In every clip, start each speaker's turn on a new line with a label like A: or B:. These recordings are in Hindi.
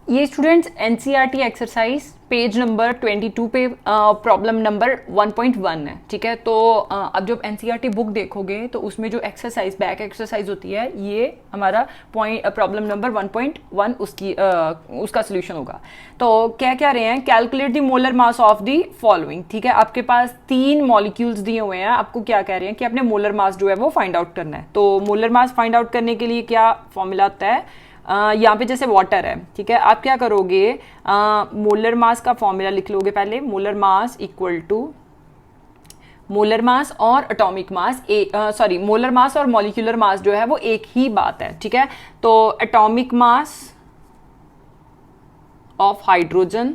A: ये students NCERT exercise page number 22 पे प्रॉब्लम नंबर 1.1 है, ठीक है। तो अब जब एनसीईआरटी बुक देखोगे तो उसमें जो एक्सरसाइज बैक एक्सरसाइज होती है ये हमारा पॉइंट प्रॉब्लम नंबर 1.1 उसका सोल्यूशन होगा। तो क्या क्या रहे हैं, calculate the molar mass of the following, ठीक है। आपके पास 3 मॉलिक्यूल्स दिए हुए हैं, आपको क्या कह रहे हैं कि अपने मोलर मास जो है वो फाइंड आउट करना है। तो मोलर मास फाइंड आउट करने के लिए क्या फॉर्मूला आता है, यहाँ पे जैसे वाटर है, ठीक है। आप क्या करोगे, मोलर मास का फॉर्मूला लिख लोगे पहले, molar mass equal to molar mass और atomic mass, sorry molar mass और मॉलिक्यूलर मास जो है वो एक ही बात है, ठीक है। तो एटॉमिक मास ऑफ हाइड्रोजन,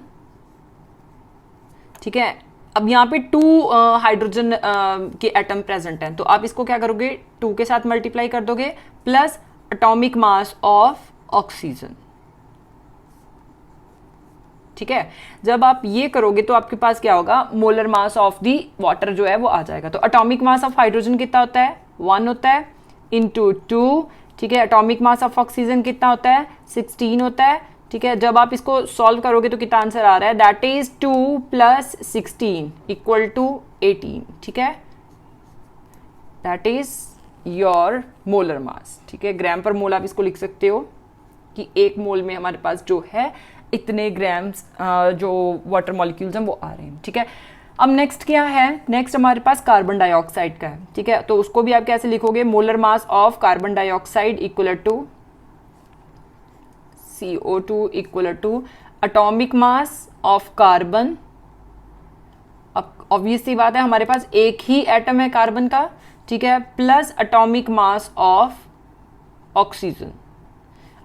A: ठीक है। अब यहाँ पे 2 हाइड्रोजन के एटम प्रेजेंट हैं, तो आप इसको क्या करोगे, 2 के साथ मल्टीप्लाई कर दोगे plus atomic mass of oxygen, ठीक है। जब आप ये करोगे तो आपके पास क्या होगा, molar mass of the water जो है वो आ जाएगा। तो एटॉमिक मास ऑफ हाइड्रोजन कितना होता है, 1 होता है इंटू 2, ठीक है। एटॉमिक मास ऑफ ऑक्सीजन कितना होता है, 16 होता है, ठीक है। जब आप इसको सॉल्व करोगे तो कितना आंसर आ रहा है, दैट इज 2 + 16 इक्वल टू 18, ठीक है। That is your molar mass, ठीक है। ग्राम पर मोल आप इसको लिख सकते हो कि 1 मोल में हमारे पास जो है इतने ग्राम्स जो वाटर मॉलिक्यूल्स हैं वो आ रहे हैं, ठीक है। अब नेक्स्ट क्या है, नेक्स्ट हमारे पास कार्बन डाइऑक्साइड का है, ठीक है। तो उसको भी आप कैसे लिखोगे, molar mass of carbon dioxide equal to CO2 equal to atomic mass of carbon. अब ऑब्वियस सी बात है हमारे पास एक ही एटम है कार्बन का, ठीक है, plus atomic mass of oxygen.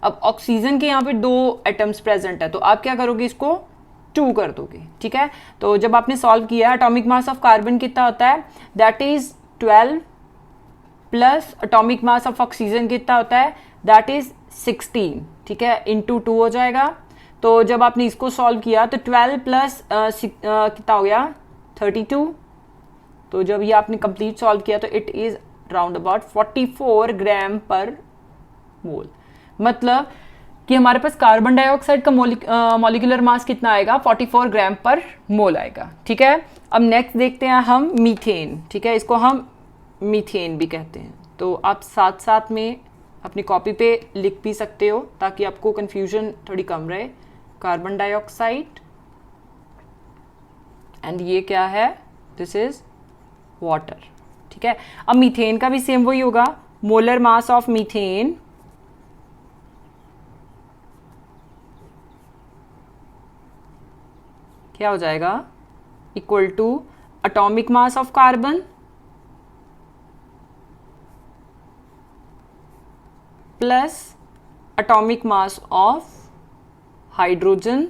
A: अब ऑक्सीजन के यहाँ पे 2 एटम्स प्रेजेंट है, तो आप क्या करोगे, इसको 2 कर दोगे, ठीक है। तो जब आपने सॉल्व किया, एटॉमिक मास ऑफ कार्बन कितना होता है, that is 12 plus atomic mass of oxygen कितना होता है, दैट इज 16, ठीक है, इंटू 2 हो जाएगा। तो जब आपने इसको सॉल्व किया तो 12 प्लस कितना हो गया, 32। तो जब ये आपने कंप्लीट सॉल्व किया तो इट इज राउंड अबाउट 44 ग्राम पर मोल। मतलब कि हमारे पास कार्बन डाइऑक्साइड का मॉलिक्यूलर मास कितना आएगा, 44 ग्राम पर मोल आएगा, ठीक है। अब नेक्स्ट देखते हैं हम मीथेन, ठीक है। इसको हम मीथेन भी कहते हैं। तो आप साथ साथ में अपनी कॉपी पे लिख भी सकते हो ताकि आपको कंफ्यूजन थोड़ी कम रहे। कार्बन डाइऑक्साइड एंड ये क्या है, दिस इज वाटर, ठीक है। अब मीथेन का भी सेम वही होगा, मोलर मास ऑफ मीथेन क्या हो जाएगा, equal to atomic mass of carbon plus atomic mass of hydrogen.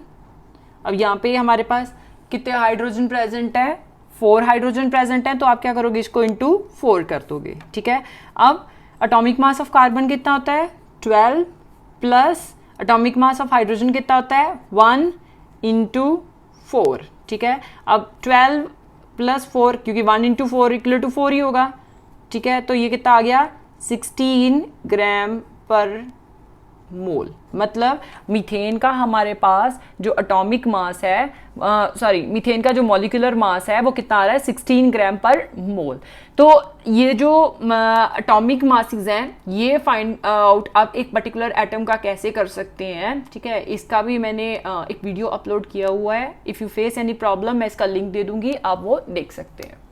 A: अब यहाँ पे हमारे पास कितने हाइड्रोजन प्रेजेंट है, 4 हाइड्रोजन प्रेजेंट है, तो आप क्या करोगे, इसको इंटू 4 कर दोगे, ठीक है। अब एटॉमिक मास ऑफ कार्बन कितना होता है, 12 plus atomic mass of hydrogen कितना होता है, 1 इंटू 4, ठीक है। अब 12 + 4, क्योंकि 1 इंटू 4 इक्वल टू 4 ही होगा, ठीक है। तो ये कितना आ गया, 16 ग्राम पर मोल। मतलब मीथेन का हमारे पास जो एटॉमिक मास है, सॉरी मीथेन का जो मॉलिक्यूलर मास है वो कितना आ रहा है, 16 ग्राम पर मोल। तो ये जो एटॉमिक मासेस हैं ये फाइंड आउट आप एक पर्टिकुलर एटम का कैसे कर सकते हैं, ठीक है। इसका भी मैंने एक वीडियो अपलोड किया हुआ है। If you face any problem मैं इसका लिंक दे दूंगी, आप वो देख सकते हैं।